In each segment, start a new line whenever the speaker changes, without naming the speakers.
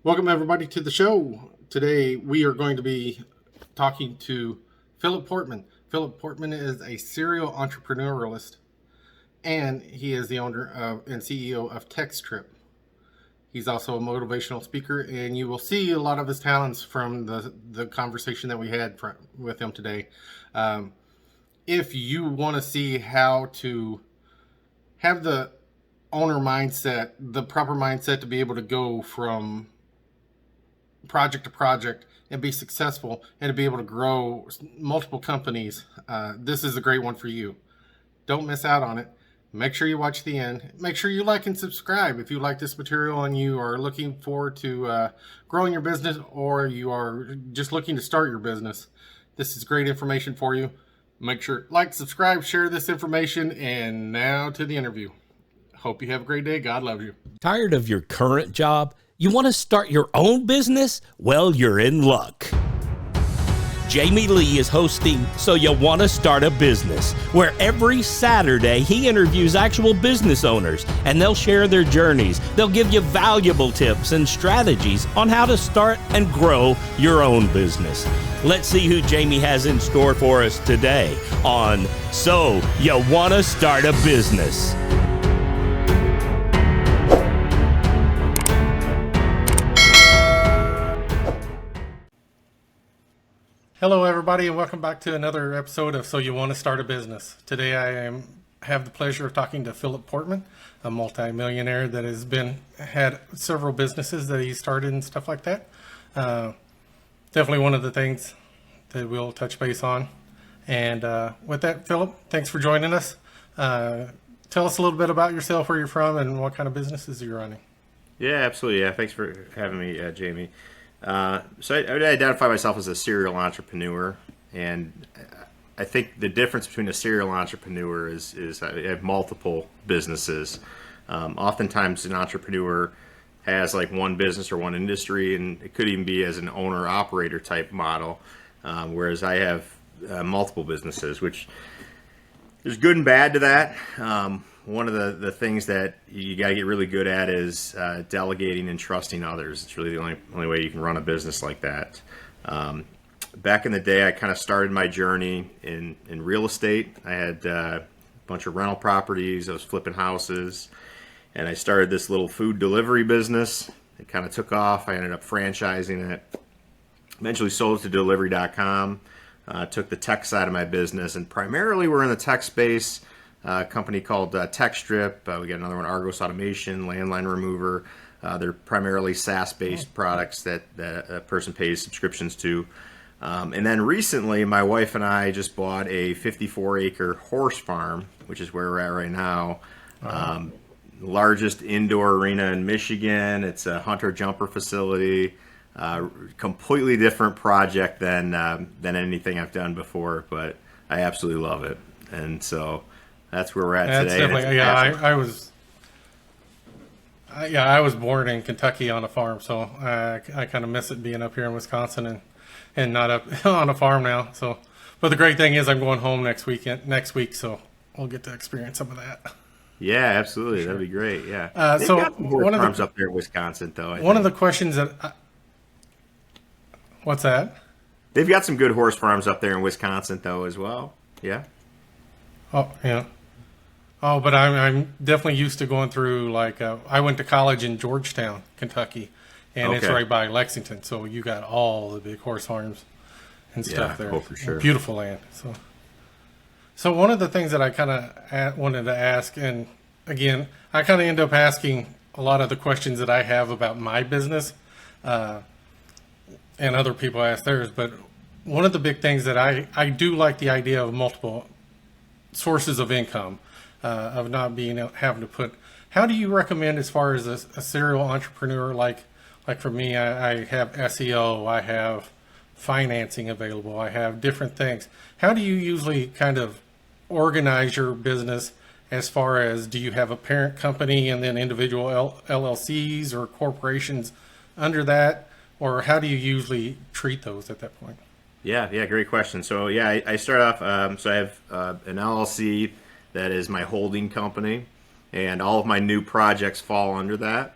Welcome, everybody, to the show. Today, we are going to be talking to Philip Portman. Philip Portman is a serial entrepreneurialist, and he is the owner of and CEO of TextTrip. He's also a motivational speaker, and you will see a lot of his talents from the conversation that we had with him today. If you want to see how to have the owner mindset, the proper mindset to be able to go from project to project and be successful and to be able to grow multiple companies, this is a great one for you. Don't miss out on it. Make sure you watch the end. Make sure you like and subscribe if you like this material and you are looking forward to growing your business, or you are just looking to start your business. This is great information for you. Make sure like, subscribe, share this information, and now to the interview. Hope you have a great day. God loves you.
Tired of your current job? You want to start your own business? Well, you're in luck. Jamie Lee is hosting So You Want to Start a Business, where every Saturday he interviews actual business owners and they'll share their journeys. They'll give you valuable tips and strategies on how to start and grow your own business. Let's see who Jamie has in store for us today on So You Want to Start a Business.
Hello, everybody, and welcome back to another episode of So You Want to Start a Business. Today I have the pleasure of talking to Philip Portman, a multi-millionaire that has had several businesses that he started and stuff like that. Definitely one of the things that we'll touch base on. And with that, Philip, thanks for joining us. Tell us a little bit about yourself, where you're from, and what kind of businesses you're running.
Yeah, absolutely. Yeah, thanks for having me, Jamie. So I would identify myself as a serial entrepreneur, and I think the difference between a serial entrepreneur is I have multiple businesses. Oftentimes, an entrepreneur has like one business or one industry, and it could even be as an owner-operator type model, whereas I have multiple businesses, which there's good and bad to that. One of the things that you got to get really good at is delegating and trusting others. It's really the only way you can run a business like that. Back in the day, I kind of started my journey in real estate. I had a bunch of rental properties. I was flipping houses, and I started this little food delivery business. It kind of took off. I ended up franchising it. Eventually sold it to delivery.com. Took the tech side of my business, and primarily we're in the tech space. A company called TextTrip. We got another one, Argos Automation, landline remover. They're primarily SaaS-based products that a person pays subscriptions to. And then recently, my wife and I just bought a 54-acre horse farm, which is where we're at right now. Largest indoor arena in Michigan. It's a hunter-jumper facility. Completely different project than anything I've done before, but I absolutely love it. And so that's where we're at today.
Definitely, I was born in Kentucky on a farm, so I kind of miss it being up here in Wisconsin and not up on a farm now. So, but the great thing is I'm going home next week, so we'll get to experience some of that.
Yeah, absolutely, sure. That'd be great. Yeah. They've got some horse farms up there in Wisconsin, though.
One of the questions that what's that?
They've got some good horse farms up there in Wisconsin, though, as well. Yeah.
Oh, yeah. Oh, but I'm definitely used to going through, like, I went to college in Georgetown, Kentucky, and It's right by Lexington, so you got all the big horse farms and stuff there.
Oh, for sure.
Beautiful land. So one of the things that I kind of wanted to ask, and again, I kind of end up asking a lot of the questions that I have about my business, and other people ask theirs, but one of the big things that I do like the idea of multiple sources of income, of not having to put. How do you recommend, as far as a serial entrepreneur, like for me, I have SEO, I have financing available, I have different things. How do you usually kind of organize your business, as far as, do you have a parent company and then individual LLCs or corporations under that, or how do you usually treat those at that point?
Yeah, great question. So I start off, so I have an LLC that is my holding company, and all of my new projects fall under that.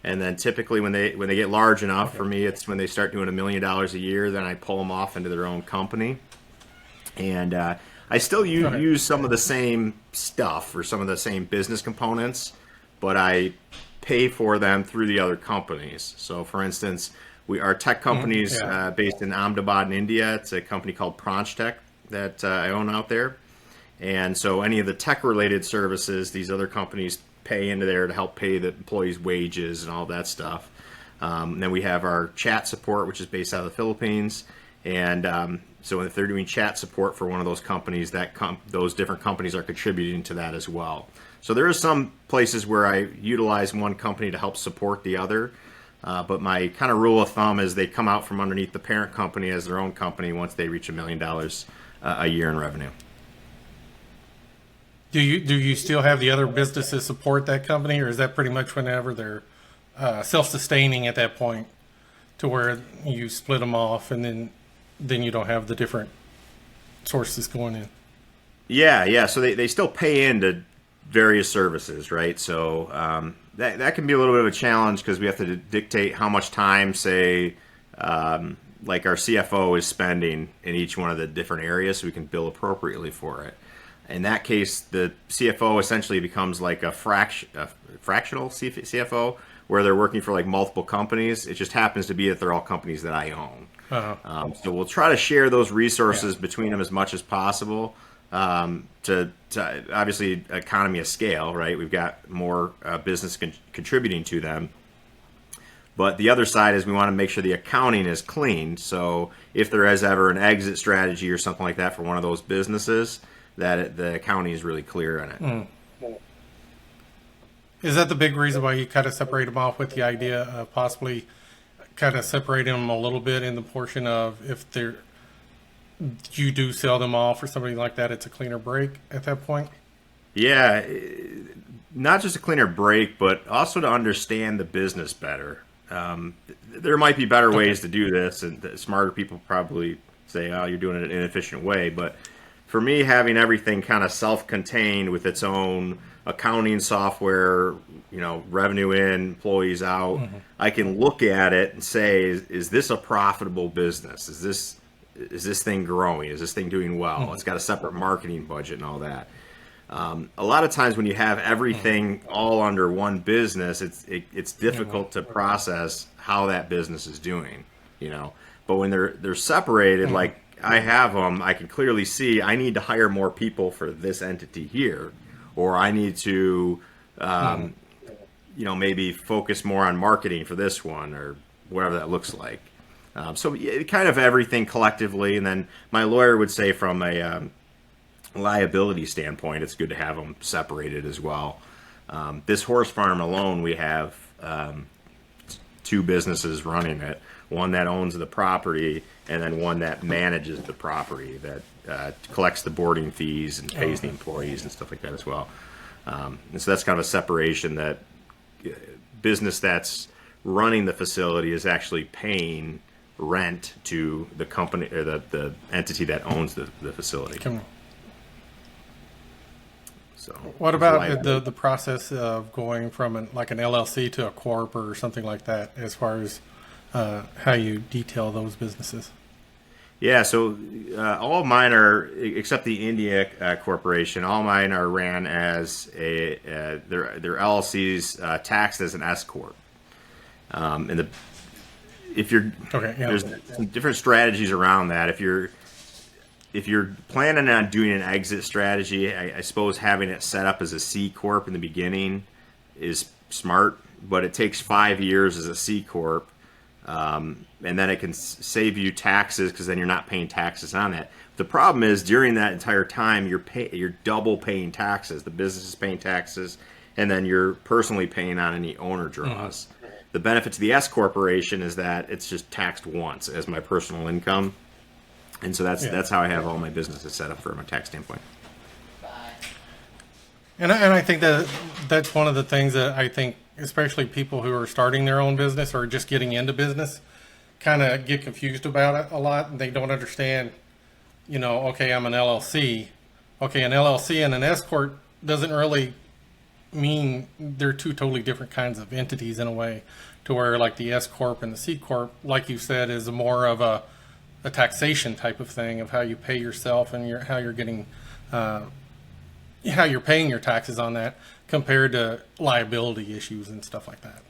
And then typically when they get large enough, for me, it's when they start doing $1 million a year, then I pull them off into their own company. And I still use some of the same stuff or some of the same business components, but I pay for them through the other companies. So for instance, our tech company's based in Ahmedabad in India. It's a company called Tech that I own out there. And so any of the tech related services, these other companies pay into there to help pay the employees' wages and all that stuff. Then we have our chat support, which is based out of the Philippines. And so if they're doing chat support for one of those companies, those different companies are contributing to that as well. So there are some places where I utilize one company to help support the other. But my kind of rule of thumb is they come out from underneath the parent company as their own company once they reach $1 million a year in revenue.
Do you still have the other businesses support that company, or is that pretty much whenever they're self-sustaining at that point, to where you split them off and then you don't have the different sources going in?
Yeah. So they still pay into various services, right? So that can be a little bit of a challenge because we have to dictate how much time, say, like our CFO is spending in each one of the different areas so we can bill appropriately for it. In that case, the CFO essentially becomes like a fractional CFO where they're working for like multiple companies. It just happens to be that they're all companies that I own. So we'll try to share those resources between them as much as possible to obviously economy of scale, right? We've got more business contributing to them. But the other side is we want to make sure the accounting is clean. So if there is ever an exit strategy or something like that for one of those businesses, that the accounting is really clear on it.
Is that the big reason why you kind of separate them off, with the idea of possibly kind of separating them a little bit in the portion of if you do sell them off or something like that, it's a cleaner break at that point? Yeah,
not just a cleaner break, but also to understand the business better. There might be better ways to do this, and smarter people probably say, oh, you're doing it in an inefficient way. But for me, having everything kind of self-contained with its own accounting software, revenue in, employees out, I can look at it and say, is this a profitable business? Is this thing growing? Is this thing doing well? It's got a separate marketing budget and all that. A lot of times when you have everything all under one business, it's difficult to process how that business is doing, But when they're separated, like I have them, I can clearly see I need to hire more people for this entity here, or I need to, maybe focus more on marketing for this one, or whatever that looks like. So kind of everything collectively, and then my lawyer would say from a liability standpoint, it's good to have them separated as well. This horse farm alone, we have 2 businesses running it. One that owns the property, and then one that manages the property, that collects the boarding fees and pays the employees and stuff like that as well. And so that's kind of a separation, that business that's running the facility is actually paying rent to the company or the entity that owns the facility. So
what about the process of going from an LLC to a corp or something like that, as far as how you detail those businesses?
Yeah, so all of mine are, except the India corporation, all mine are ran as their LLCs taxed as an S corp. And there's some different strategies around that. If you're planning on doing an exit strategy, I suppose having it set up as a C corp in the beginning is smart, but it takes 5 years as a C corp. And then it can save you taxes, because then you're not paying taxes on it. The problem is during that entire time, you're double paying taxes. The business is paying taxes, and then you're personally paying on any owner draws. The benefit to the S corporation is that it's just taxed once as my personal income, and so that's how I have all my businesses set up from a tax standpoint.
And I think that's one of the things that I think, especially people who are starting their own business or just getting into business, kind of get confused about it a lot, and they don't understand, okay, I'm an LLC. Okay, an LLC and an S corp doesn't really mean they're two totally different kinds of entities in a way, to where like the S corp and the C corp, like you said, is more of a taxation type of thing of how you pay yourself and how you're getting how you're paying your taxes on that, compared to liability issues and stuff like that.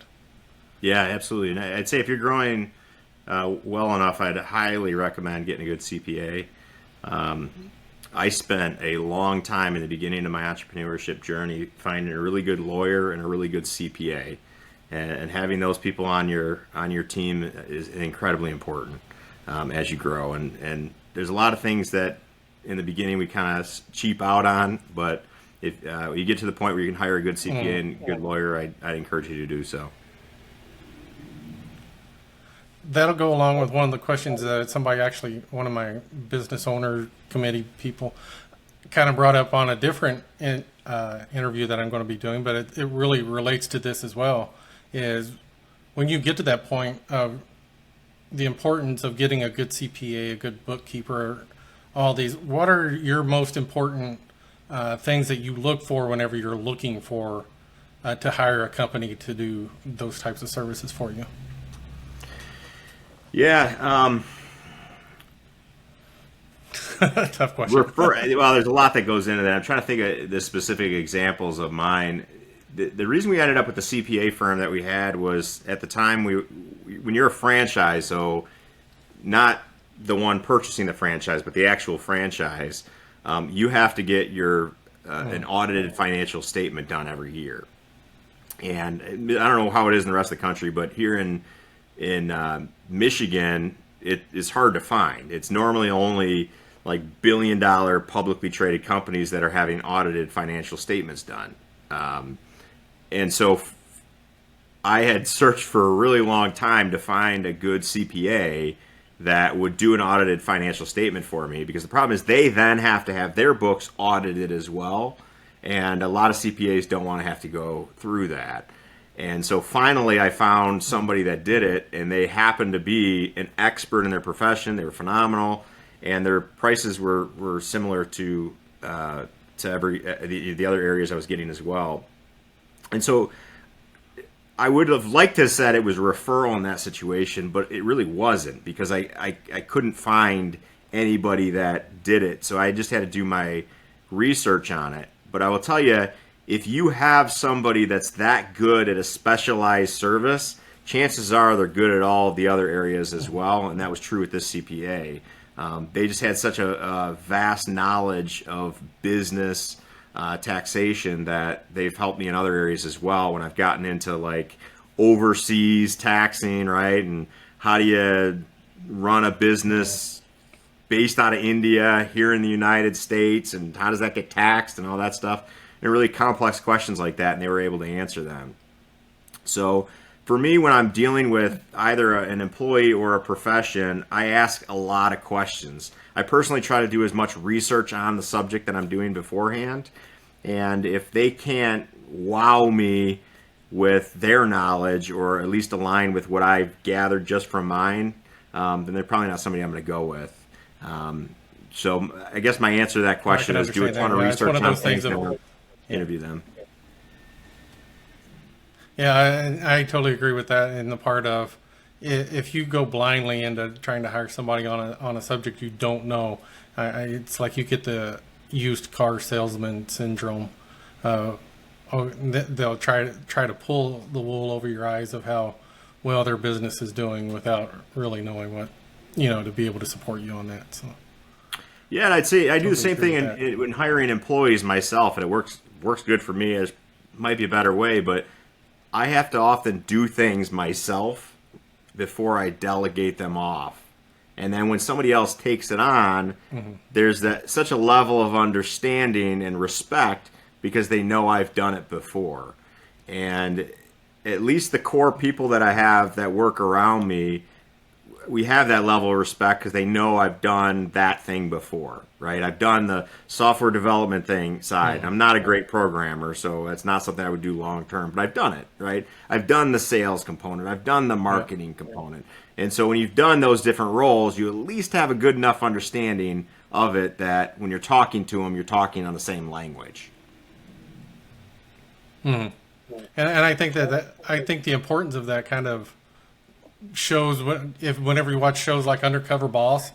Yeah, absolutely. And I'd say if you're growing well enough, I'd highly recommend getting a good CPA. I spent a long time in the beginning of my entrepreneurship journey finding a really good lawyer and a really good CPA, and having those people on your team is incredibly important as you grow. And there's a lot of things that in the beginning we kind of cheap out on, but if you get to the point where you can hire a good CPA and a good lawyer, I'd encourage you to do so.
That'll go along with one of the questions that somebody, actually one of my business owner committee people, kind of brought up on a different interview that I'm going to be doing, but it really relates to this as well, is when you get to that point of the importance of getting a good CPA, a good bookkeeper, all these, what are your most important things that you look for whenever you're looking for to hire a company to do those types of services for you?
Yeah.
Tough question.
Well, there's a lot that goes into that. I'm trying to think of the specific examples of mine. The reason we ended up with the CPA firm that we had was, at the time, when you're a franchise, so not the one purchasing the franchise, but the actual franchise, you have to get your an audited financial statement done every year. And I don't know how it is in the rest of the country, but here in Michigan, it is hard to find. It's normally only like billion-dollar publicly traded companies that are having audited financial statements done. And so I had searched for a really long time to find a good CPA that would do an audited financial statement for me, because the problem is they then have to have their books audited as well. And a lot of CPAs don't want to have to go through that. And so finally I found somebody that did it, and they happened to be an expert in their profession. They were phenomenal, and their prices were similar to the other areas I was getting as well. And so I would have liked to have said it was a referral in that situation, but it really wasn't, because I couldn't find anybody that did it. So I just had to do my research on it. But I will tell you, if you have somebody that's that good at a specialized service, chances are they're good at all of the other areas as well, and that was true with this CPA. They just had such a vast knowledge of business taxation that they've helped me in other areas as well when I've gotten into like overseas taxing, right? And how do you run a business based out of India here in the United States, and how does that get taxed and all that stuff? And really complex questions like that, and they were able to answer them. So for me, when I'm dealing with either an employee or a profession, I ask a lot of questions. I personally try to do as much research on the subject that I'm doing beforehand. And if they can't wow me with their knowledge, or at least align with what I've gathered just from mine, then they're probably not somebody I'm going to go with. So I guess my answer to that question is do a ton of research on things and interview them.
Yeah, I totally agree with that, in the part of, if you go blindly into trying to hire somebody on a subject you don't know, it's like you get the used car salesman syndrome. They'll try to pull the wool over your eyes of how well their business is doing without really knowing what, to be able to support you on that. So
yeah, and I'd say I do the same thing in hiring employees myself, and it works good for me. It might be a better way, but I have to often do things myself before I delegate them off. And then when somebody else takes it on, there's such a level of understanding and respect, because they know I've done it before. And at least the core people that I have that work around me, we have that level of respect because they know I've done that thing before, right? I've done the software development thing side. I'm not a great programmer, so that's not something I would do long term, but I've done it, right? I've done the sales component. I've done the marketing component. And so when you've done those different roles, you at least have a good enough understanding of it that when you're talking to them, you're talking on the same language.
And I think I think the importance of that kind of shows whenever you watch shows like Undercover Boss,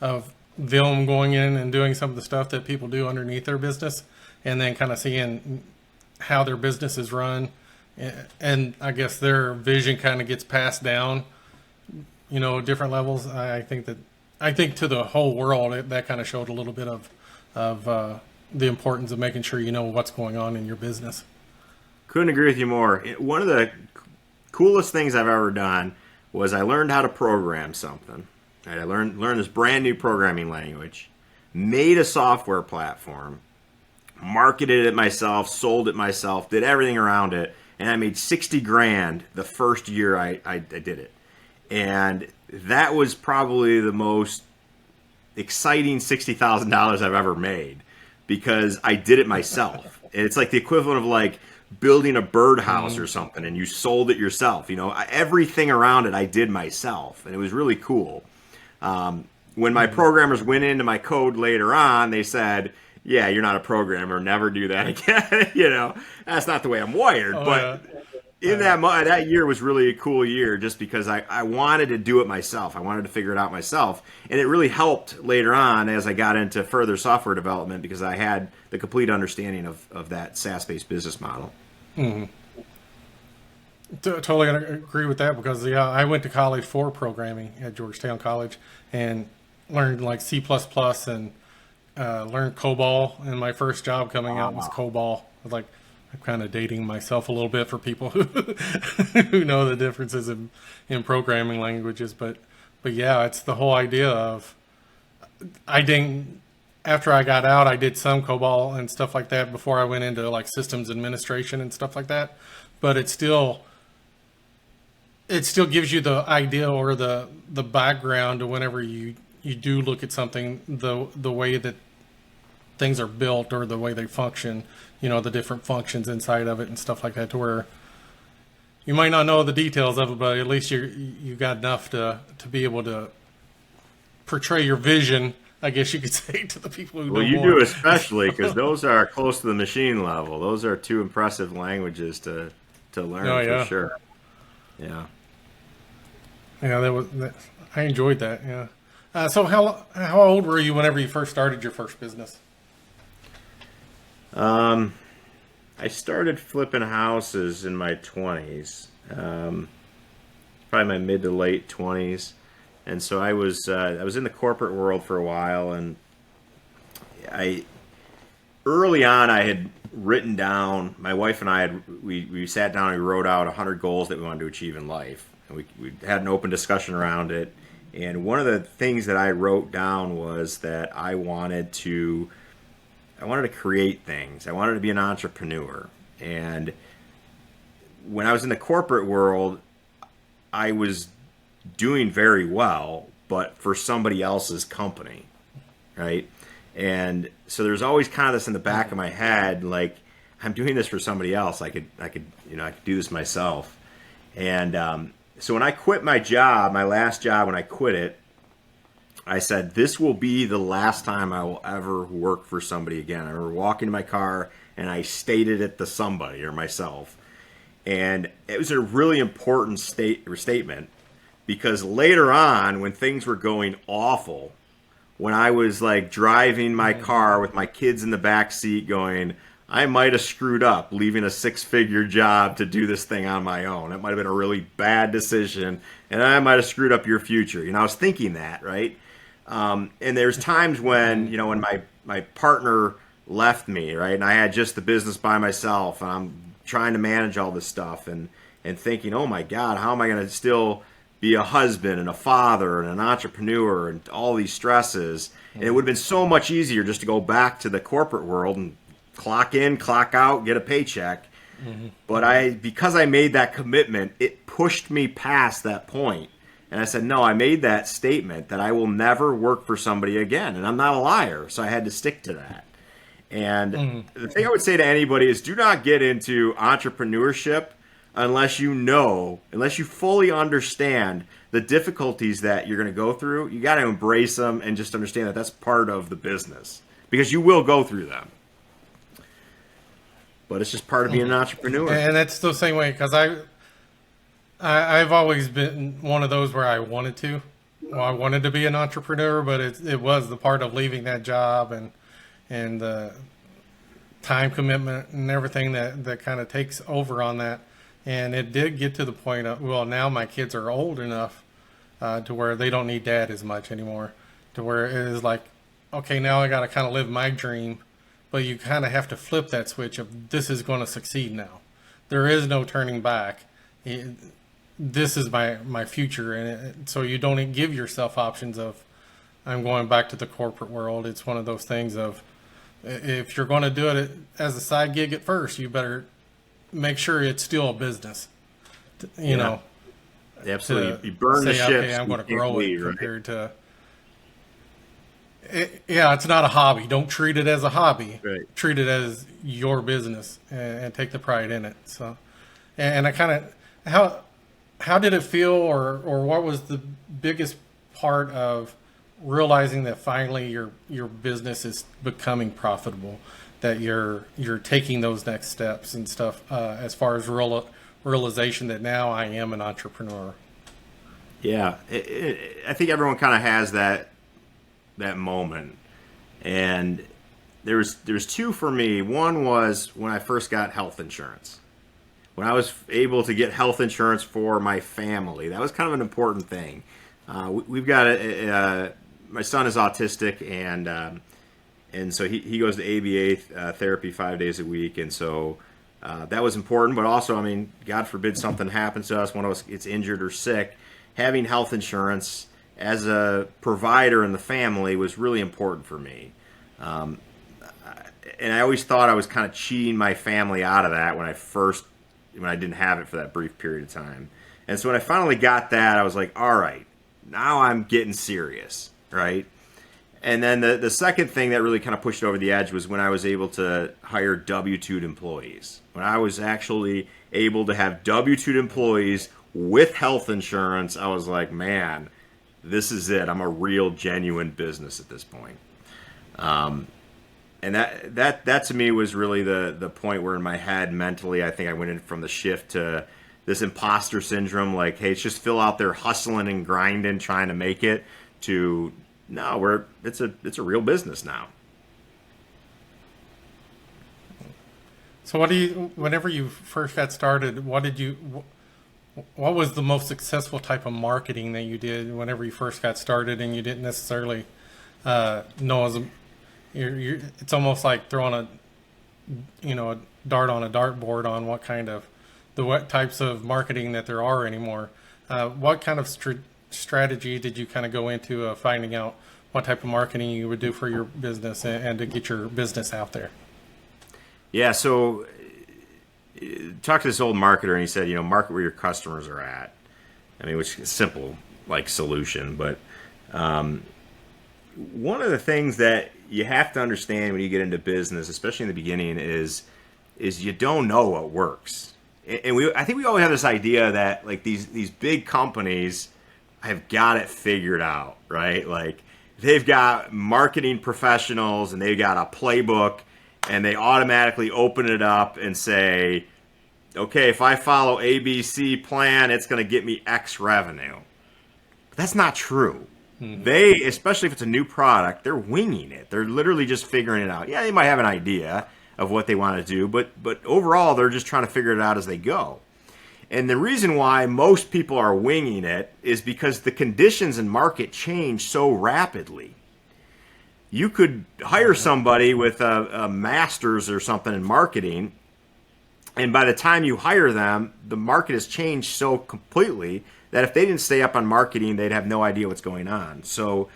of them going in and doing some of the stuff that people do underneath their business, and then kind of seeing how their business is run, and I guess their vision kind of gets passed down, different levels. I think to the whole world that kind of showed a little bit of the importance of making sure you know what's going on in your business.
Couldn't agree with you more. One of the coolest things I've ever done was I learned how to program something. Right? I learned this brand new programming language, made a software platform, marketed it myself, sold it myself, did everything around it, and I made $60,000 the first year I did it. And that was probably the most exciting $60,000 I've ever made, because I did it myself. And it's like the equivalent of like building a birdhouse or something, and you sold it yourself. Everything around it I did myself, and it was really cool. When my programmers went into my code later on, they said, "Yeah, you're not a programmer. Never do that again." That's not the way I'm wired. That year was really a cool year, just because I wanted to do it myself. I wanted to figure it out myself, and it really helped later on as I got into further software development, because I had the complete understanding of that SaaS-based business model.
Mm-hmm. Totally agree with that, because I went to college for programming at Georgetown College and learned like C++ and learned COBOL, and my first job coming out was COBOL. Like, I'm kind of dating myself a little bit for people who know the differences in programming languages, but yeah, it's the whole idea of after I got out, I did some COBOL and stuff like that before I went into like systems administration and stuff like that, but it still gives you the idea or the background to whenever you do look at something, the way that things are built or the way they function, the different functions inside of it and stuff like that, to where you might not know the details of it, but at least you got enough to be able to portray your vision, I guess you could say, to the people who know more.
Well, you do, especially because those are close to the machine level. Those are two impressive languages to learn for sure. Yeah.
Yeah, I enjoyed that. Yeah. So how old were you whenever you first started your first business?
I started flipping houses in my 20s, probably my mid to late 20s, and so I was in the corporate world for a while, and early on I had written down, my wife and I we sat down and we wrote out 100 goals that we wanted to achieve in life, and we had an open discussion around it. And one of the things that I wrote down was that I wanted to create things. I wanted to be an entrepreneur. And when I was in the corporate world, I was doing very well, but for somebody else's company, right? And so there's always kind of this in the back of my head, like, I'm doing this for somebody else. I could do this myself. And so when I quit my job, my last job, when I quit it, I said, this will be the last time I will ever work for somebody again. I remember walking to my car and I stated it to somebody or myself. And it was a really important statement, because later on, when things were going awful, when I was like driving my car with my kids in the back seat going, I might have screwed up leaving a 6-figure job to do this thing on my own. That might have been a really bad decision, and I might have screwed up your future. I was thinking that, right? And there's times when, when my partner left me, right, and I had just the business by myself, and I'm trying to manage all this stuff and thinking, oh my God, how am I going to still be a husband and a father and an entrepreneur and all these stresses? And it would have been so much easier just to go back to the corporate world and clock in, clock out, get a paycheck. Mm-hmm. But because I made that commitment, it pushed me past that point. And I said, no, I made that statement that I will never work for somebody again. And I'm not a liar, so I had to stick to that. And the thing I would say to anybody is, do not get into entrepreneurship unless you fully understand the difficulties that you're going to go through. You got to embrace them and just understand that that's part of the business, because you will go through them. but it's just part of being an entrepreneur.
And that's the same way, because I've always been one of those where I wanted to. Well, I wanted to be an entrepreneur, but it was the part of leaving that job and the time commitment and everything that kind of takes over on that. And it did get to the point of, well, now my kids are old enough to where they don't need dad as much anymore, to where it is like, okay, now I got to kind of live my dream, but you kind of have to flip that switch of, this is going to succeed now. There is no turning back. This is my future. And so you don't give yourself options of, I'm going back to the corporate world. It's one of those things of, if you're going to do it as a side gig at first, you better make sure it's still a business. You know,
absolutely. You burn the ships.
Okay, I'm going to grow it compared to. It's not a hobby. Don't treat it as a hobby.
Right.
Treat it as your business and take the pride in it. So, and I kind of how did it feel, or what was the biggest part of realizing that finally your business is becoming profitable, that you're taking those next steps and stuff, as far as realization that now I am an entrepreneur?
Yeah, I think everyone kind of has that moment, and there's two for me. One was when I first got health insurance. When I was able to get health insurance for my family, that was kind of an important thing. We've got my son is autistic, and so he goes to ABA therapy 5 days a week, and so that was important. But also, I mean, God forbid something happens to us, one of us gets injured or sick, having health insurance as a provider in the family was really important for me. And I always thought I was kind of cheating my family out of that when I didn't have it for that brief period of time. And so when I finally got that, I was like, all right, now I'm getting serious, right? And then the second thing that really kind of pushed over the edge was when I was able to hire W-2 employees. When I was actually able to have W-2 employees with health insurance, I was like, man, this is it. I'm a real, genuine business at this point. And that to me was really the point where in my head mentally, I think I went in from the shift to this imposter syndrome, like, hey, it's just Phil out there hustling and grinding, trying to make it, to no, it's a real business now.
So whenever you first got started, what was the most successful type of marketing that you did whenever you first got started and you didn't necessarily know it's almost like throwing a dart on a dartboard on what types of marketing that there are anymore. What kind of strategy did you kind of go into finding out what type of marketing you would do for your business and to get your business out there?
Yeah, so talked to this old marketer, and he said, market where your customers are at. I mean, which is a simple, solution. But one of the things that you have to understand when you get into business, especially in the beginning, is you don't know what works. And I think we always have this idea that these big companies have got it figured out, right? Like they've got marketing professionals and they've got a playbook, and they automatically open it up and say, okay, if I follow ABC plan, it's going to get me X revenue. But that's not true. Mm-hmm. They, especially if it's a new product, they're winging it. They're literally just figuring it out. Yeah, they might have an idea of what they want to do, but overall, they're just trying to figure it out as they go. And the reason why most people are winging it is because the conditions in market change so rapidly. You could hire somebody with a master's or something in marketing, and by the time you hire them, the market has changed so completely that if they didn't stay up on marketing, they'd have no idea what's going on. So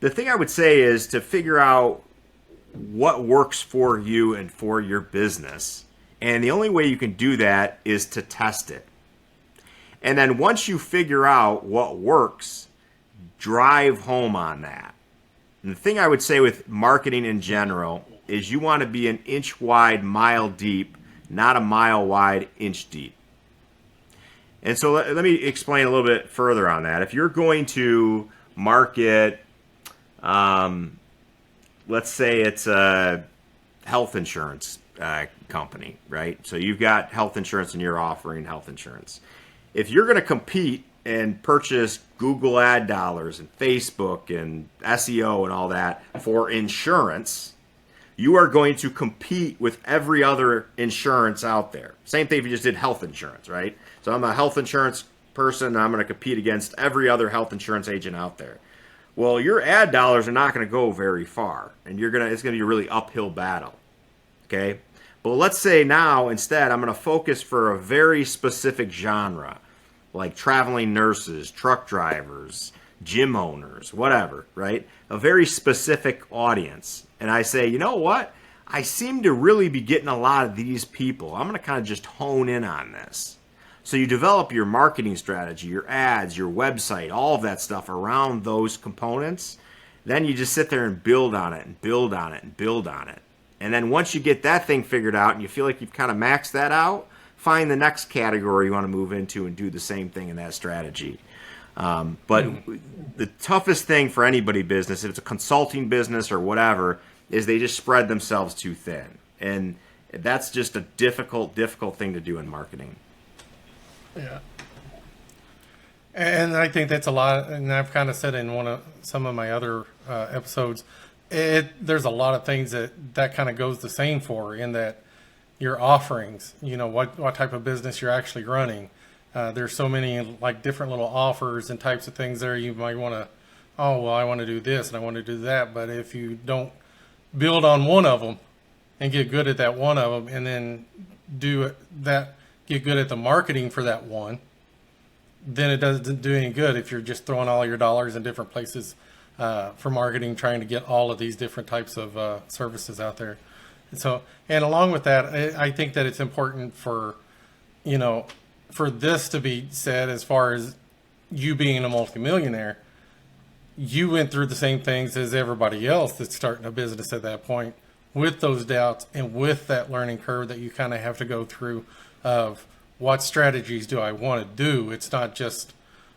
the thing I would say is to figure out what works for you and for your business. And the only way you can do that is to test it. And then once you figure out what works, drive home on that. And the thing I would say with marketing in general is you want to be an inch wide, mile deep, not a mile wide, inch deep. And so let me explain a little bit further on that. If you're going to market, let's say it's health insurance, company, right? So you've got health insurance and you're offering health insurance. If you're going to compete and purchase Google ad dollars and Facebook and SEO and all that for insurance, you are going to compete with every other insurance out there. Same thing if you just did health insurance, right? So I'm a health insurance person, and I'm going to compete against every other health insurance agent out there. Well, your ad dollars are not going to go very far, and it's going to be a really uphill battle. Okay? But let's say now instead I'm going to focus for a very specific genre, like traveling nurses, truck drivers, gym owners, whatever, right? A very specific audience. And I say, you know what? I seem to really be getting a lot of these people. I'm going to kind of just hone in on this. So you develop your marketing strategy, your ads, your website, all of that stuff around those components. Then you just sit there and build on it and build on it and build on it. And then once you get that thing figured out and you feel like you've kind of maxed that out, find the next category you want to move into and do the same thing in that strategy. But the toughest thing for anybody business, if it's a consulting business or whatever, is they just spread themselves too thin. And that's just a difficult thing to do in marketing.
Yeah. And I think that's a lot, and I've kind of said in some of my other episodes, there's a lot of things that kind of goes the same for, in that your offerings, what type of business you're actually running. There's so many like different little offers and types of things there. You might want to, I want to do this and I want to do that. But if you don't build on one of them and get good at that one of them, and then get good at the marketing for that one, then it doesn't do any good if you're just throwing all your dollars in different places for marketing, trying to get all of these different types of services out there. And along with that, I think that it's important for this to be said, as far as you being a multimillionaire, you went through the same things as everybody else that's starting a business at that point, with those doubts and with that learning curve that you kind of have to go through of what strategies do I want to do. It's not just,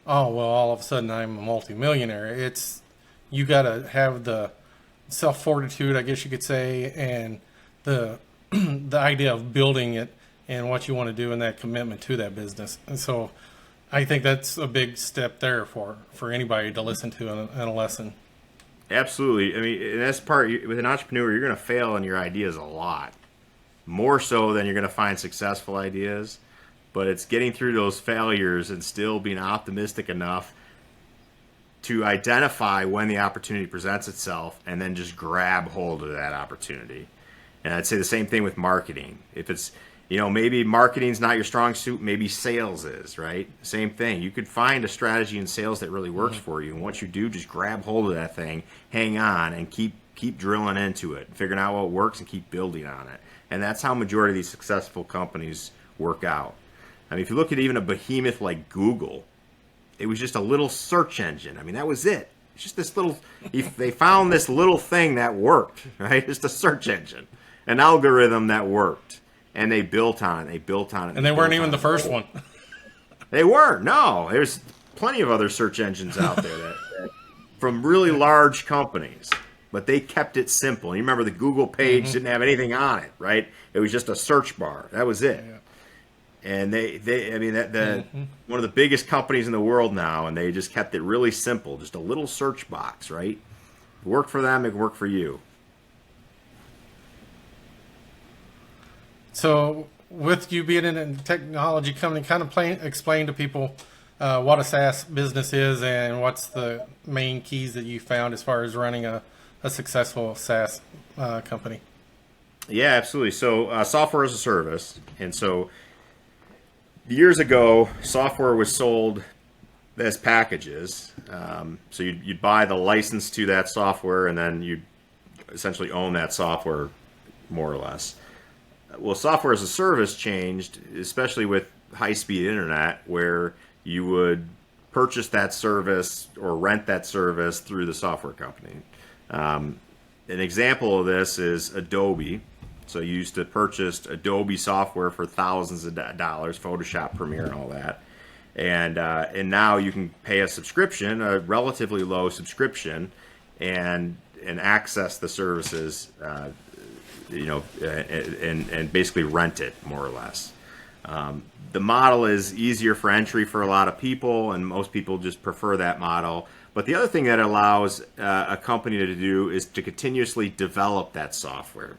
all of a sudden I'm a multimillionaire. It's, you got to have the self-fortitude, I guess you could say, and the idea of building it and what you want to do and that commitment to that business. And so I think that's a big step there for anybody to listen to in a lesson.
Absolutely. I mean, and that's part, with an entrepreneur, you're going to fail in your ideas a lot. More so than you're going to find successful ideas. But it's getting through those failures and still being optimistic enough to identify when the opportunity presents itself and then just grab hold of that opportunity. And I'd say the same thing with marketing. If it's, maybe marketing's not your strong suit, maybe sales is, right? Same thing. You could find a strategy in sales that really works for you. And once you do, just grab hold of that thing, hang on, and keep drilling into it, figuring out what works and keep building on it. And that's how majority of these successful companies work out. I mean, if you look at even a behemoth like Google, it was just a little search engine. I mean, that was it. It's just this little, if they found this little thing that worked, right? Just a search engine, an algorithm that worked. And they built on it,
And they weren't even the first one.
They weren't, no. There's plenty of other search engines out there that from really large companies. But they kept it simple. You remember the Google page didn't have anything on it, right? It was just a search bar. That was it. Yeah. And one of the biggest companies in the world now, and they just kept it really simple, just a little search box, right? It worked for them, it worked for you.
So, with you being in a technology company, kind of explain to people what a SaaS business is and what's the main keys that you found as far as running a successful SaaS company.
Yeah, absolutely. So software as a service. And so years ago, software was sold as packages. So you'd buy the license to that software, and then you'd essentially own that software, more or less. Well, software as a service changed, especially with high-speed internet, where you would purchase that service or rent that service through the software company. An example of this is Adobe. So you used to purchase Adobe software for thousands of dollars, Photoshop, Premiere, and all that. And now you can pay a subscription, a relatively low subscription, and access the services and basically rent it more or less. The model is easier for entry for a lot of people, and most people just prefer that model. But the other thing that it allows a company to do is to continuously develop that software,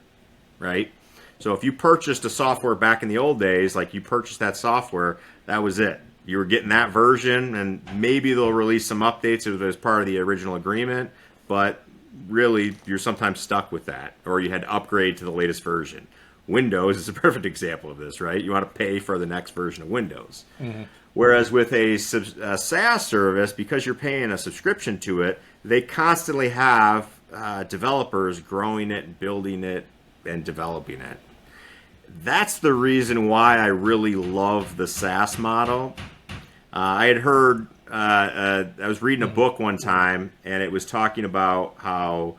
right? So if you purchased a software back in the old days, like you purchased that software, that was it. You were getting that version, and maybe they'll release some updates as part of the original agreement, but really you're sometimes stuck with that, or you had to upgrade to the latest version. Windows is a perfect example of this, right? You want to pay for the next version of Windows. Mm-hmm. Whereas with a SaaS service, because you're paying a subscription to it, they constantly have developers growing it, building it, and developing it. That's the reason why I really love the SaaS model. I had heard, I was reading a book one time, and it was talking about how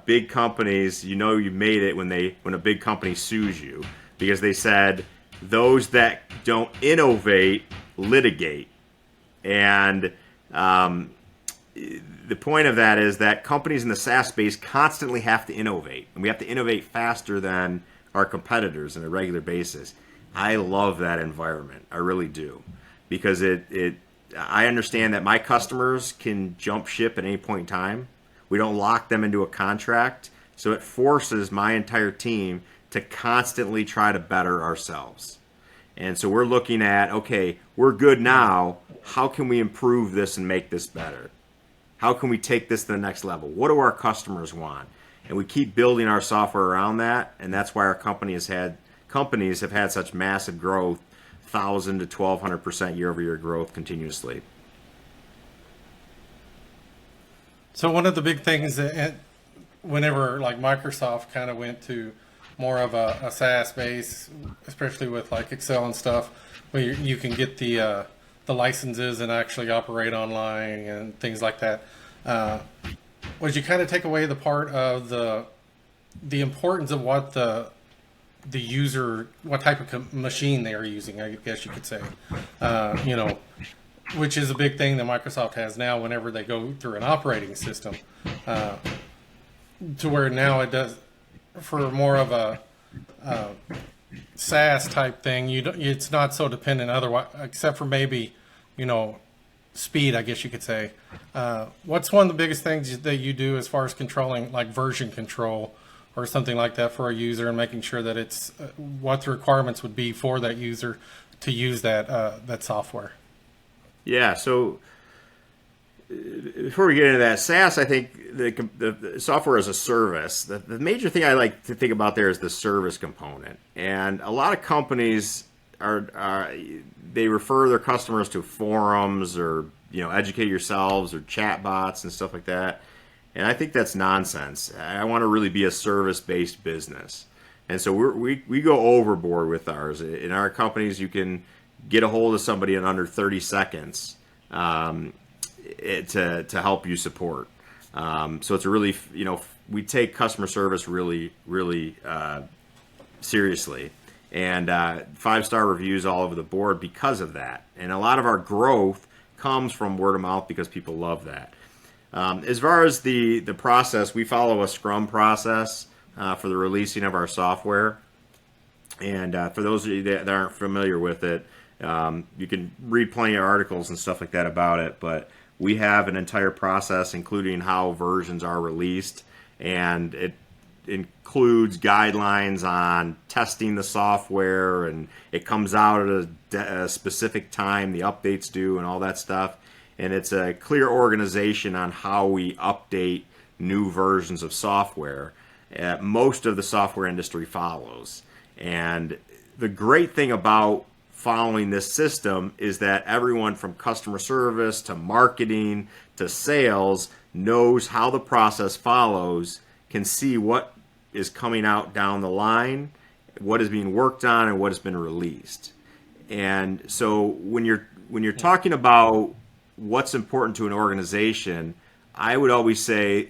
big companies, you made it when a big company sues you, because they said those that don't innovate litigate. And the point of that is that companies in the SaaS space constantly have to innovate, and we have to innovate faster than our competitors on a regular basis. I love that environment. I really do, because I understand that my customers can jump ship at any point in time. We don't lock them into a contract, so it forces my entire team to constantly try to better ourselves. And so we're looking at, okay, we're good now. How can we improve this and make this better? How can we take this to the next level? What do our customers want? And we keep building our software around that, and that's why our companies have had such massive growth, 1,000 to 1,200% year-over-year growth continuously.
So one of the big things that whenever like Microsoft kind of went to more of a SaaS base, especially with like Excel and stuff, where you can get the licenses and actually operate online and things like that, would you kind of take away the part of the importance of what the user, what type of machine they are using, I guess you could say, which is a big thing that Microsoft has now whenever they go through an operating system, to where now it does, for more of a SaaS type thing, it's not so dependent otherwise, except for maybe, speed, I guess you could say. What's one of the biggest things that you do as far as controlling, like version control or something like that for a user, and making sure that it's what the requirements would be for that user to use that software?
Yeah, so before we get into that, SaaS, I think the software as a service, the major thing I like to think about there is the service component. And a lot of companies they refer their customers to forums or, educate yourselves or chat bots and stuff like that. And I think that's nonsense. I want to really be a service-based business. And so we go overboard with ours. In our companies, you can get a hold of somebody in under 30 seconds to help you support. So it's a really, we take customer service really, really seriously. And 5-star reviews all over the board because of that. And a lot of our growth comes from word of mouth because people love that. As far as the process, we follow a Scrum process for the releasing of our software. And for those of you that aren't familiar with it, you can read plenty of articles and stuff like that about it. But we have an entire process, including how versions are released. And it includes guidelines on testing the software, and it comes out at a specific time, the updates do, and all that stuff. And it's a clear organization on how we update new versions of software. Most of the software industry follows. And the great thing about following this system is that everyone from customer service to marketing to sales knows how the process follows, can see what is coming out down the line, what is being worked on, and what has been released. And so when you're talking about what's important to an organization, I would always say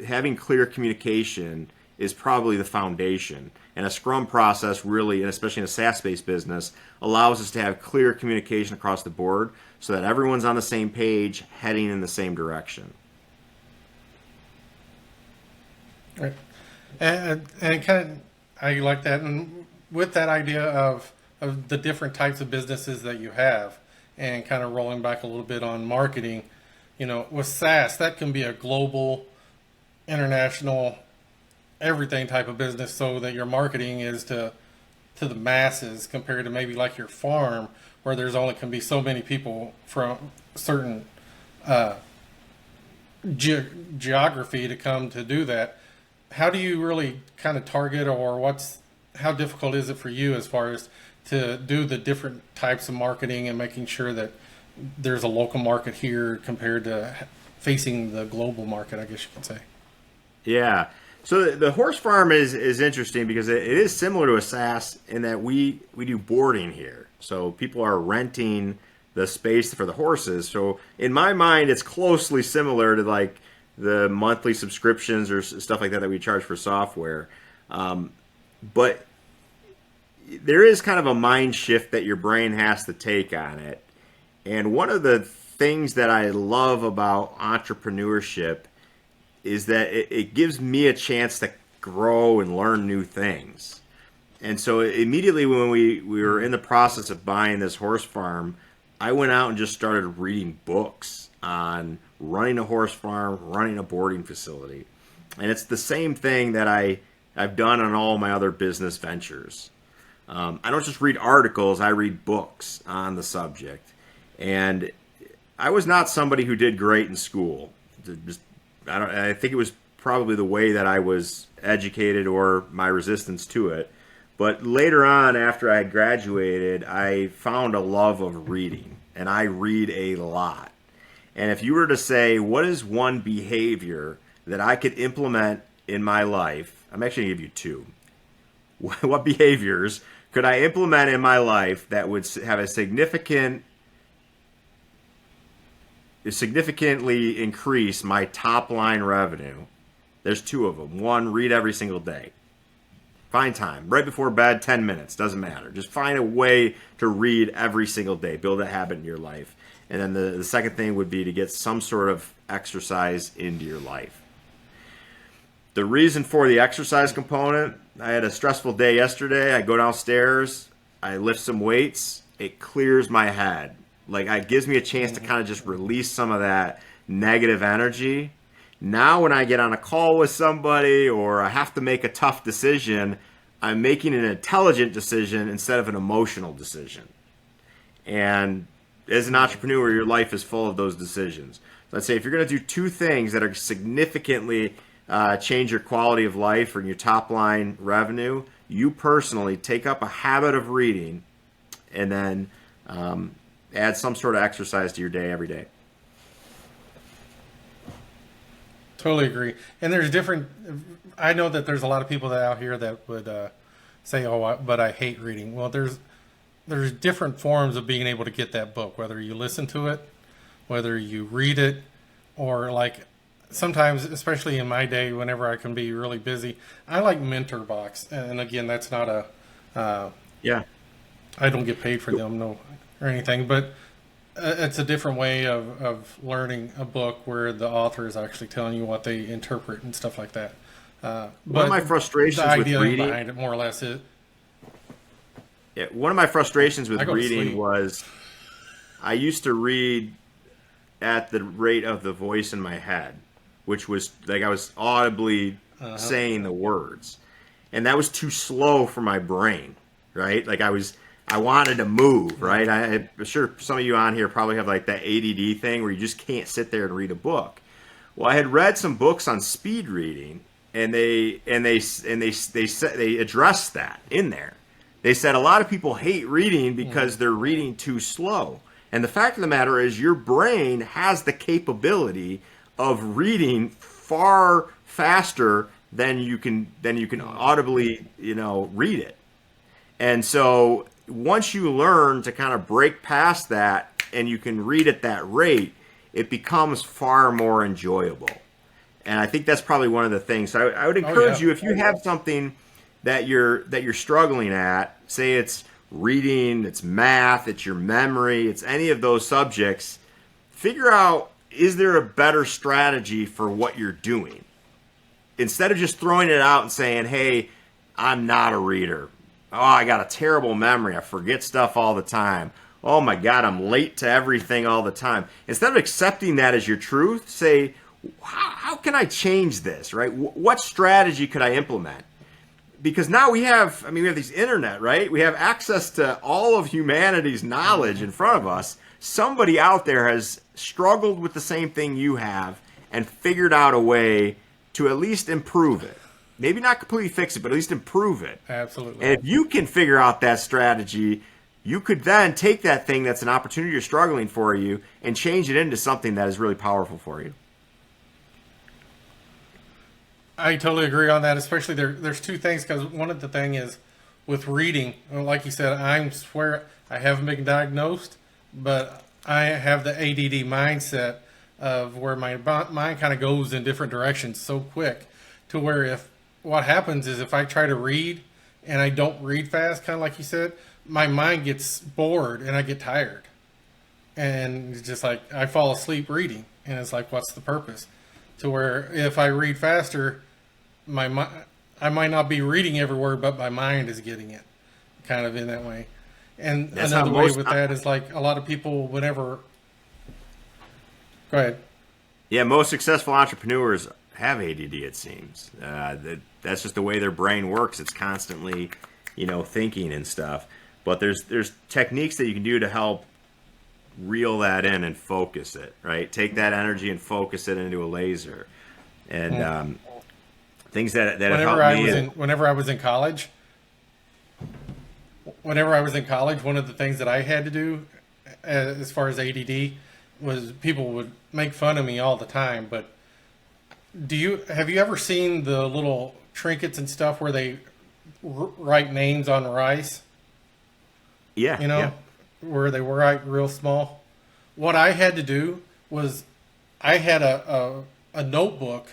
having clear communication is probably the foundation. And a Scrum process really, and especially in a SaaS-based business, allows us to have clear communication across the board so that everyone's on the same page, heading in the same direction.
Right. And kind of I like that. And with that idea of the different types of businesses that you have, and kind of rolling back a little bit on marketing, with SaaS, that can be a global, international, everything type of business, so that your marketing is to the masses compared to maybe like your farm, where there's only can be so many people from certain geography to come to do that. How do you really kind of target, or how difficult is it for you as far as to do the different types of marketing and making sure that there's a local market here compared to facing the global market, I guess you could say?
Yeah. So the horse farm is interesting because it is similar to a SaaS in that we do boarding here. So people are renting the space for the horses. So in my mind, it's closely similar to like the monthly subscriptions or stuff like that we charge for software. But there is kind of a mind shift that your brain has to take on it. And one of the things that I love about entrepreneurship is that it gives me a chance to grow and learn new things. And so immediately when we were in the process of buying this horse farm, I went out and just started reading books on running a horse farm, running a boarding facility. And it's the same thing that I've done on all my other business ventures. I don't just read articles, I read books on the subject. And I was not somebody who did great in school. I think it was probably the way that I was educated or my resistance to it. But later on, after I graduated, I found a love of reading, and I read a lot. And if you were to say, what is one behavior that I could implement in my life, I'm actually going to give you two. What behaviors could I implement in my life that would have a significantly increase my top line revenue? There's two of them. One, read every single day. Find time. Right before bed, 10 minutes. Doesn't matter. Just find a way to read every single day. Build a habit in your life. And then the second thing would be to get some sort of exercise into your life. The reason for the exercise component, I had a stressful day yesterday. I go downstairs. I lift some weights. It clears my head. Like, it gives me a chance to kind of just release some of that negative energy. Now when I get on a call with somebody or I have to make a tough decision, I'm making an intelligent decision instead of an emotional decision. And as an entrepreneur, your life is full of those decisions. So I'd say if you're going to do two things that are significantly change your quality of life or your top line revenue, you personally take up a habit of reading and then add some sort of exercise to your day every day.
Totally agree. And there's I know that there's a lot of people out here that would say, but I hate reading. Well, there's different forms of being able to get that book, whether you listen to it, whether you read it, or like sometimes, especially in my day, whenever I can be really busy, I like Mentor Box. And again, that's not I don't get paid for them, no, or anything, but it's a different way of learning a book where the author is actually telling you what they interpret and stuff like that.
One of my frustrations
the
with
idea
reading,
behind it, more or less,
one of my frustrations with reading was I used to read at the rate of the voice in my head, which was like I was audibly saying the words, and that was too slow for my brain, right? Like I wanted to move, right? I'm sure some of you on here probably have like that ADD thing where you just can't sit there and read a book. Well, I had read some books on speed reading, and they addressed that in there. They said a lot of people hate reading because they're reading too slow. And the fact of the matter is your brain has the capability of reading far faster than you can audibly, read it. And so once you learn to kind of break past that and you can read at that rate, it becomes far more enjoyable. And I think that's probably one of the things. So I would encourage you, if you have something that you're struggling at, say it's reading, it's math, it's your memory, it's any of those subjects, figure out, is there a better strategy for what you're doing? Instead of just throwing it out and saying, hey, I'm not a reader. Oh, I got a terrible memory. I forget stuff all the time. Oh my God, I'm late to everything all the time. Instead of accepting that as your truth, say, how can I change this, right? What strategy could I implement? Because now we have these internet, right? We have access to all of humanity's knowledge in front of us. Somebody out there has struggled with the same thing you have and figured out a way to at least improve it. Maybe not completely fix it, but at least improve it.
Absolutely.
And if you can figure out that strategy, you could then take that thing that's an opportunity or struggling for you and change it into something that is really powerful for you.
I totally agree on that. Especially there's two things, because one of the thing is with reading, like you said, I swear I haven't been diagnosed, but I have the ADD mindset of where my mind kind of goes in different directions so quick, to where if what happens is if I try to read and I don't read fast, kind of like you said, my mind gets bored and I get tired. And it's just like I fall asleep reading. And it's like, what's the purpose? To where if I read faster, I might not be reading every word, but my mind is getting it, kind of in that way. And
That's
another way with that is like a lot of people, whenever... Go ahead.
Yeah, most successful entrepreneurs have ADD, it seems. That's just the way their brain works. It's constantly, thinking and stuff. But there's techniques that you can do to help reel that in and focus it, right? Take that energy and focus it into a laser. And things that have helped me.
Whenever I was in college, one of the things that I had to do as far as ADD was people would make fun of me all the time. But have you ever seen the little trinkets and stuff where they write names on rice?
Yeah. Yeah.
Where they write real small. What I had to do was I had a notebook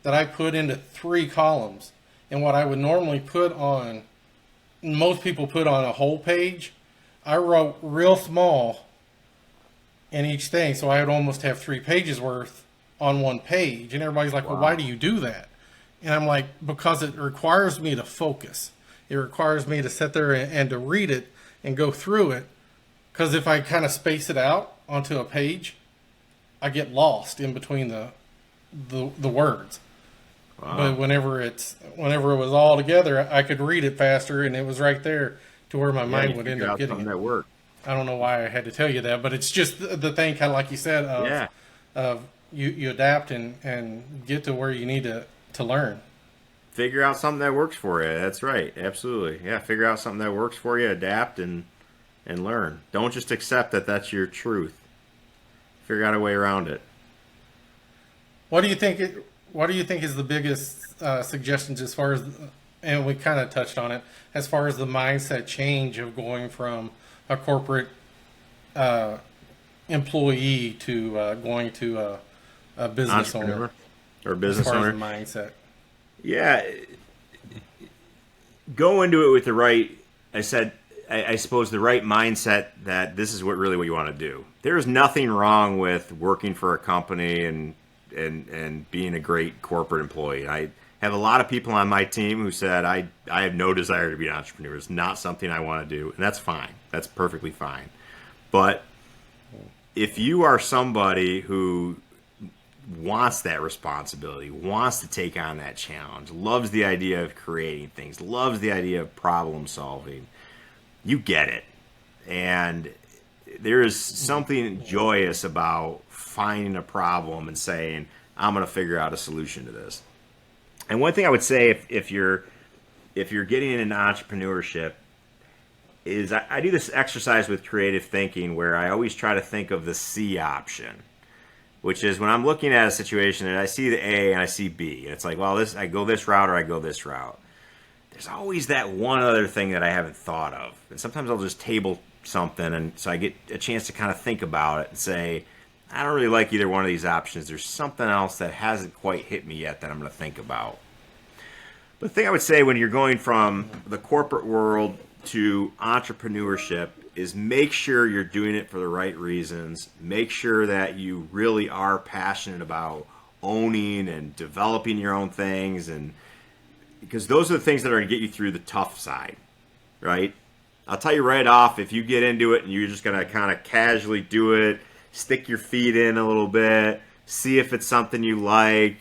that I put into 3 columns. And what I would normally most people put on a whole page, I wrote real small in each thing. So I would almost have 3 pages worth on one page. And everybody's like, well, why do you do that? And I'm like, because it requires me to focus. It requires me to sit there and to read it and go through it. Because if I kind of space it out onto a page, I get lost in between the words. Wow. But whenever it was all together, I could read it faster, and it was right there to where my mind would end up getting it.
That worked.
I don't know why I had to tell you that, but it's just the thing, kind of like you said, of you adapt and get to where you need to learn.
Figure out something that works for you. That's right. Absolutely. Yeah, figure out something that works for you, adapt, and learn. Don't just accept that that's your truth. Figure out a way around it.
What do you think is the biggest suggestions as far as, and we kind of touched on it, as far as the mindset change of going from a corporate employee to going to a business owner
or business
as far
owner?
As the mindset.
Yeah, go into it with the right. I suppose the right mindset that this is what you want to do. There is nothing wrong with working for a company and being a great corporate employee. I have a lot of people on my team who said, I have no desire to be an entrepreneur. It's not something I want to do. And that's fine. That's perfectly fine. But if you are somebody who wants that responsibility, wants to take on that challenge, loves the idea of creating things, loves the idea of problem solving, you get it. And there is something joyous about finding a problem and saying, I'm going to figure out a solution to this. And one thing I would say if you're getting into entrepreneurship is I do this exercise with creative thinking where I always try to think of the C option, which is when I'm looking at a situation and I see the A and I see B, and it's like, well, I go this route or I go this route. There's always that one other thing that I haven't thought of. And sometimes I'll just table something, and so I get a chance to kind of think about it and say, I don't really like either one of these options. There's something else that hasn't quite hit me yet that I'm going to think about. But the thing I would say when you're going from the corporate world to entrepreneurship is make sure you're doing it for the right reasons. Make sure that you really are passionate about owning and developing your own things and because those are the things that are going to get you through the tough side, right? I'll tell you right off, if you get into it and you're just going to kind of casually do it, stick your feet in a little bit, see if it's something you like,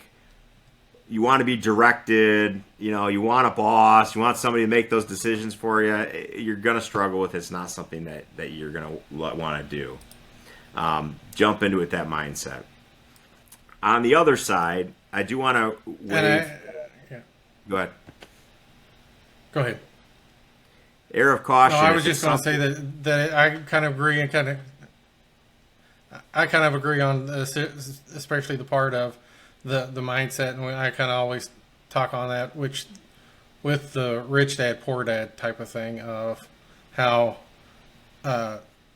you want to be directed, you want a boss, you want somebody to make those decisions for you, you're going to struggle with it. It's not something that you're going to want to do. Jump into it, that mindset. On the other side, I do want to wave. Go ahead.
Go ahead.
Air of caution.
No, I was just going to say that I kind of agree on this, especially the part of the mindset, and I kind of always talk on that, which with the rich dad, poor dad type of thing of how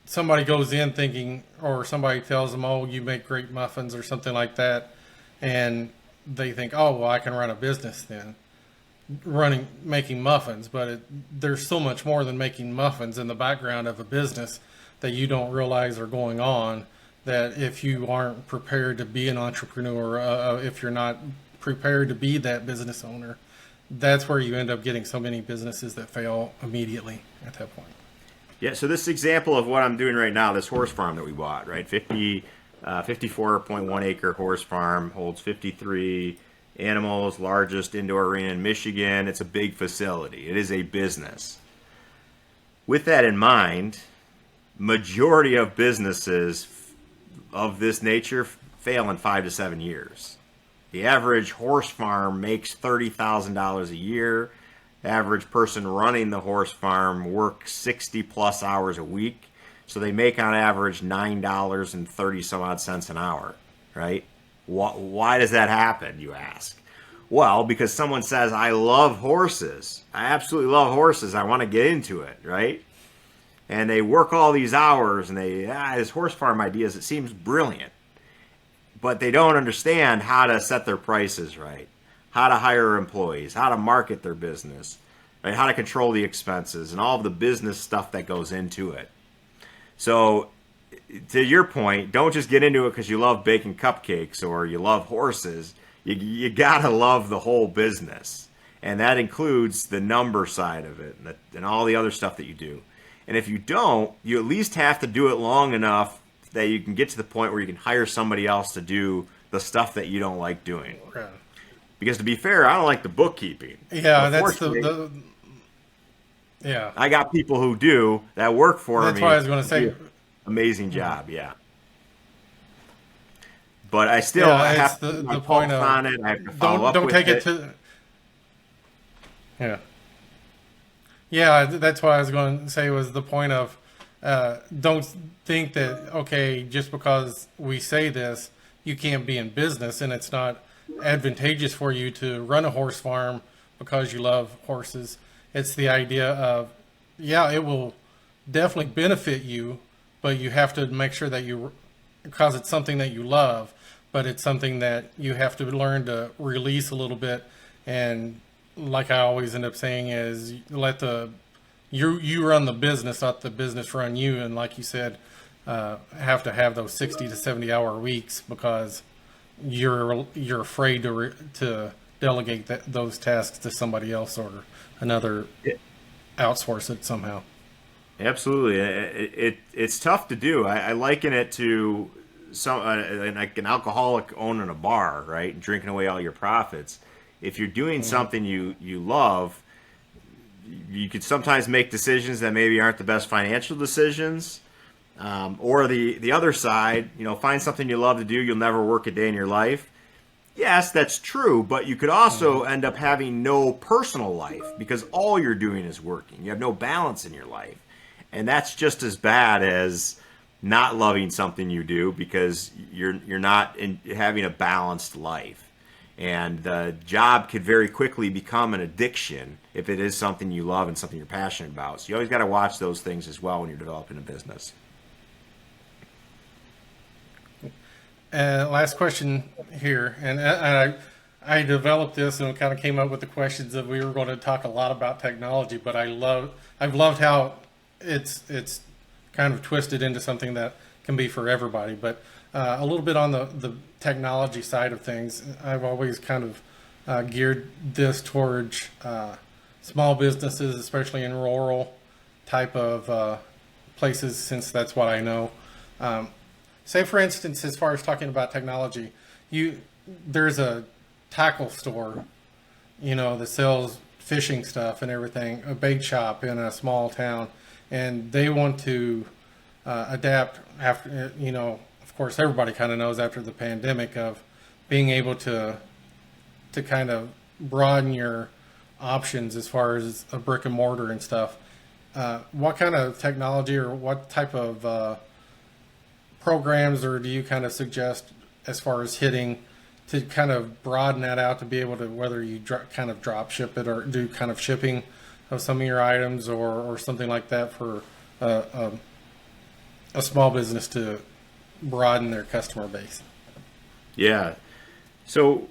somebody goes in thinking, or somebody tells them, oh, you make great muffins or something like that, and they think, oh, well, I can run a business then. Making muffins, but there's so much more than making muffins in the background of a business that you don't realize are going on, that if you aren't prepared to be an entrepreneur, if you're not prepared to be that business owner, that's where you end up getting so many businesses that fail immediately at that point.
Yeah, so this example of what I'm doing right now, this horse farm that we bought, right? 54.1 acre horse farm, holds 53 animals, largest indoor arena in Michigan. It's a big facility. It is a business. With that in mind, majority of businesses of this nature fail in 5 to 7 years. The average horse farm makes $30,000 a year. The average person running the horse farm works 60 plus hours a week. So they make on average $9.30 some odd cents an hour, right? Why does that happen, you ask? Well, because someone says, I love horses. I absolutely love horses. I want to get into it, right? And they work all these hours, and this horse farm ideas, it seems brilliant. But they don't understand how to set their prices right, how to hire employees, how to market their business, right? How to control the expenses, and all of the business stuff that goes into it. So to your point, don't just get into it because you love baking cupcakes or you love horses. You gotta love the whole business, and that includes the number side of it and all the other stuff that you do. And if you don't, you at least have to do it long enough that you can get to the point where you can hire somebody else to do the stuff that you don't like doing.
Right.
Because to be fair, I don't like the bookkeeping.
Yeah, that's the yeah.
I got people who do that work for me.
That's why I was going to say.
Amazing job, yeah. But I still have to the point of on it. I have to follow up
don't
with
take it to. Yeah, that's what I was going to say was the point of don't think that, okay, just because we say this, you can't be in business and it's not advantageous for you to run a horse farm because you love horses. It's the idea of, it will definitely benefit you, but you have to make sure that because it's something that you love, but it's something that you have to learn to release a little bit. And like I always end up saying is you run the business, not the business run you. And like you said, have to have those 60 to 70 hour weeks because you're afraid to delegate those tasks to somebody else or another, outsource it somehow.
Absolutely. It's tough to do. I liken it to like an alcoholic owning a bar, right? And drinking away all your profits. If you're doing something you love, you could sometimes make decisions that maybe aren't the best financial decisions. Or the other side, find something you love to do. You'll never work a day in your life. Yes, that's true, but you could also end up having no personal life because all you're doing is working. You have no balance in your life. And that's just as bad as not loving something you do because you're not having a balanced life. And the job could very quickly become an addiction if it is something you love and something you're passionate about. So you always got to watch those things as well when you're developing a business.
Last question here, and I developed this and kind of came up with the questions that we were going to talk a lot about technology, but I've loved how it's kind of twisted into something that can be for everybody. But a little bit on the technology side of things, I've always kind of geared this towards small businesses, especially in rural type of places, since that's what I know. Say, for instance, as far as talking about technology, there's a tackle store, that sells fishing stuff and everything, a bait shop in a small town, and they want to adapt after, of course, everybody kind of knows after the pandemic of being able to kind of broaden your options as far as a brick and mortar and stuff. What kind of technology or what type of programs or do you kind of suggest as far as hitting to kind of broaden that out to be able to, whether you kind of drop ship it or do kind of shipping of some of your items or something like that for a small business to broaden their customer base?
Yeah. So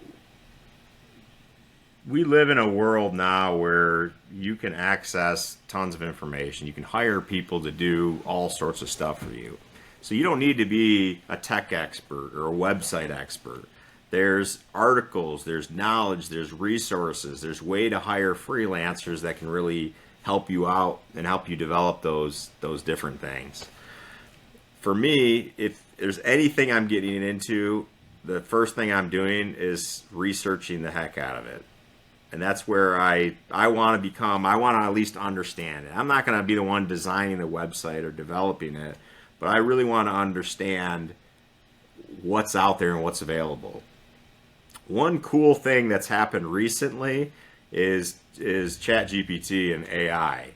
we live in a world now where you can access tons of information. You can hire people to do all sorts of stuff for you. So you don't need to be a tech expert or a website expert. There's articles, there's knowledge, there's resources, there's way to hire freelancers that can really help you out and help you develop those different things. For me, if there's anything I'm getting into, the first thing I'm doing is researching the heck out of it. And that's where I want to at least understand it. I'm not going to be the one designing the website or developing it, but I really want to understand what's out there and what's available. One cool thing that's happened recently is ChatGPT and AI.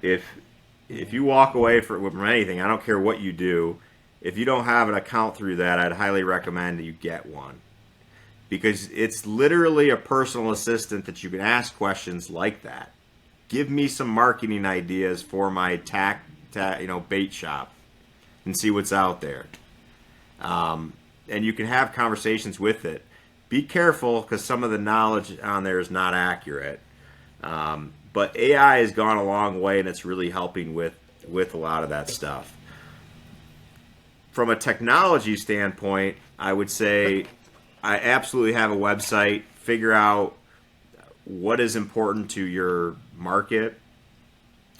If you walk away from anything, I don't care what you do, if you don't have an account through that, I'd highly recommend that you get one. Because it's literally a personal assistant that you can ask questions like that. Give me some marketing ideas for my bait shop and see what's out there. And you can have conversations with it. Be careful because some of the knowledge on there is not accurate. But AI has gone a long way and it's really helping with a lot of that stuff. From a technology standpoint, I would say I absolutely have a website. Figure out what is important to your market.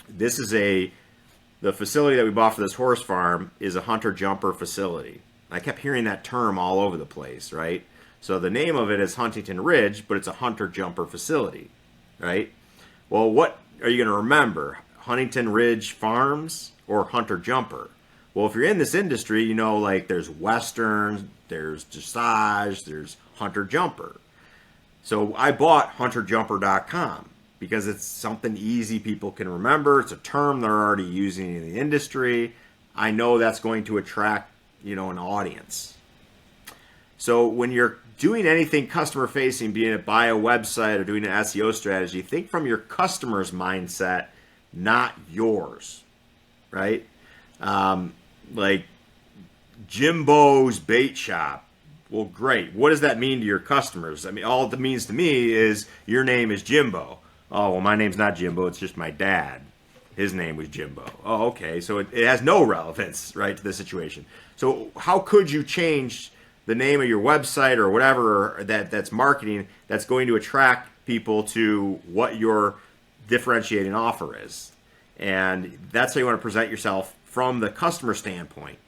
This is the facility that we bought for this horse farm is a hunter-jumper facility. I kept hearing that term all over the place, right? So the name of it is Huntington Ridge, but it's a hunter-jumper facility, right? Well, what are you going to remember? Huntington Ridge Farms or hunter-jumper? Well, if you're in this industry, like there's Western, there's dressage, there's hunter-jumper. So I bought hunterjumper.com because it's something easy people can remember. It's a term they're already using in the industry. I know that's going to attract, an audience. So when you're doing anything customer facing, being it by a website or doing an SEO strategy, think from your customer's mindset, not yours, right? Like Jimbo's Bait Shop. Well, great. What does that mean to your customers? I mean, all it means to me is your name is Jimbo. Oh, well, my name's not Jimbo. It's just my dad. His name was Jimbo. Oh, okay. So it has no relevance, right, to the situation. So how could you change the name of your website or whatever that's marketing that's going to attract people to what your differentiating offer is? And that's how you want to present yourself from the customer standpoint,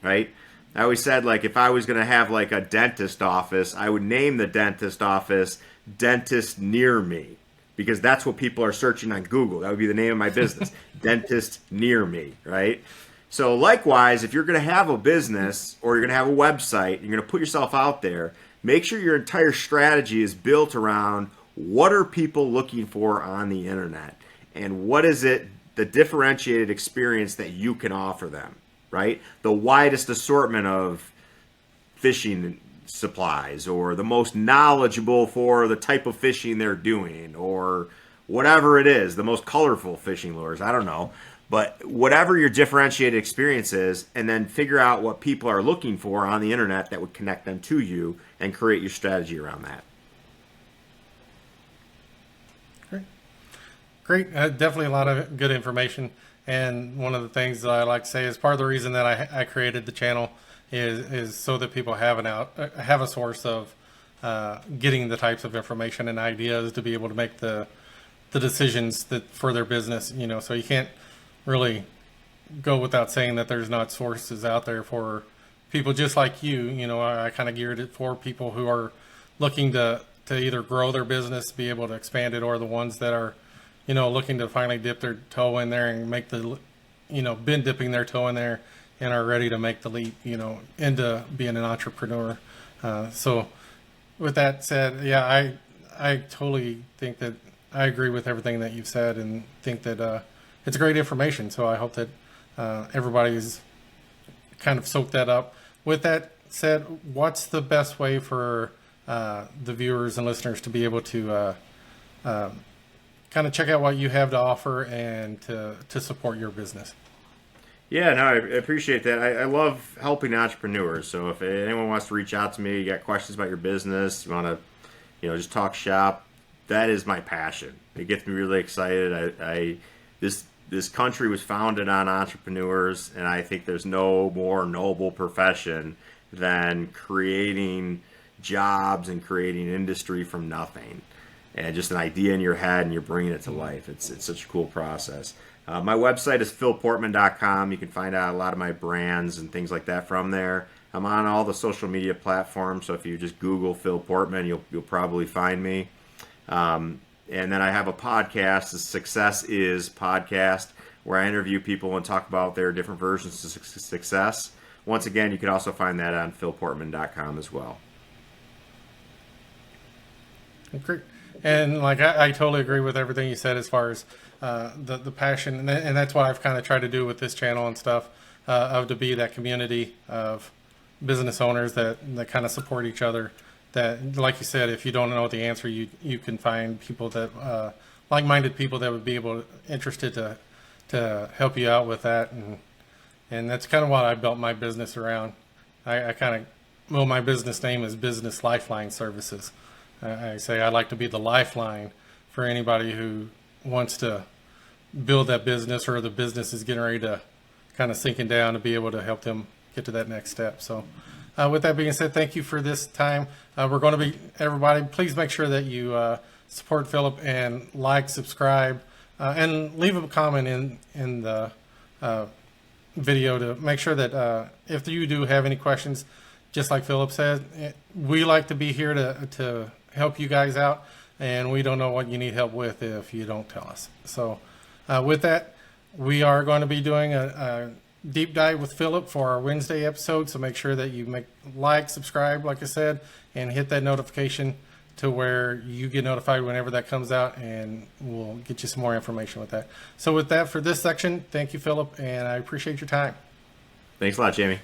right? I always said, like, if I was going to have like a dentist office, I would name the dentist office Dentist Near Me, because that's what people are searching on Google. That would be the name of my business, Dentist Near Me, right? So likewise, if you're going to have a business or you're going to have a website, you're going to put yourself out there, make sure your entire strategy is built around what are people looking for on the internet and what is it, the differentiated experience that you can offer them, right? The widest assortment of fishing supplies or the most knowledgeable for the type of fishing they're doing or whatever it is, the most colorful fishing lures, I don't know. But whatever your differentiated experience is, and then figure out what people are looking for on the internet that would connect them to you and create your strategy around that.
Great. Definitely a lot of good information. And one of the things that I like to say is part of the reason that I created the channel is so that people have a source of getting the types of information and ideas to be able to make the decisions that for their business. So you can't really go without saying that there's not sources out there for people just like you. I kind of geared it for people who are looking to either grow their business, be able to expand it, or the ones that are, looking to finally dip their toe in there and make been dipping their toe in there and are ready to make the leap, into being an entrepreneur. So with that said, yeah, I totally think that I agree with everything that you've said and think that it's great information. So I hope that everybody's kind of soaked that up. With that said, what's the best way for the viewers and listeners to be able to kind of check out what you have to offer and to support your business?
Yeah, no, I appreciate that. I love helping entrepreneurs. So if anyone wants to reach out to me, you got questions about your business, you want to, just talk shop, that is my passion. It gets me really excited. This country was founded on entrepreneurs, and I think there's no more noble profession than creating jobs and creating industry from nothing. And just an idea in your head and you're bringing it to life. It's such a cool process. My website is philportman.com. You can find out a lot of my brands and things like that from there. I'm on all the social media platforms, so if you just Google Phil Portman, you'll probably find me. And then I have a podcast, the Success Is podcast, where I interview people and talk about their different versions of success. Once again, you can also find that on philportman.com as well.
Great. And I totally agree with everything you said as far as the passion, and that's what I've kind of tried to do with this channel and stuff, to be that community of business owners that kind of support each other. That, like you said, if you don't know the answer, you can find people that like-minded people that would be interested to help you out with that, and that's kind of what I built my business around. My business name is Business Lifeline Services. I say I like to be the lifeline for anybody who wants to build that business, or the business is getting ready to kind of sinking down, to be able to help them get to that next step. So with that being said, thank you for this time. We're going to be, everybody, please make sure that you support Philip and subscribe, and leave a comment in the video to make sure that if you do have any questions, just like Philip said, we like to be here to help you guys out, and we don't know what you need help with if you don't tell us. So with that, we are going to be doing a deep dive with Philip for our Wednesday episode, so make sure that you subscribe, like I said, and hit that notification to where you get notified whenever that comes out, and we'll get you some more information with that. So with that, for this section, thank you, Philip, and I appreciate your time.
Thanks a lot, Jamie.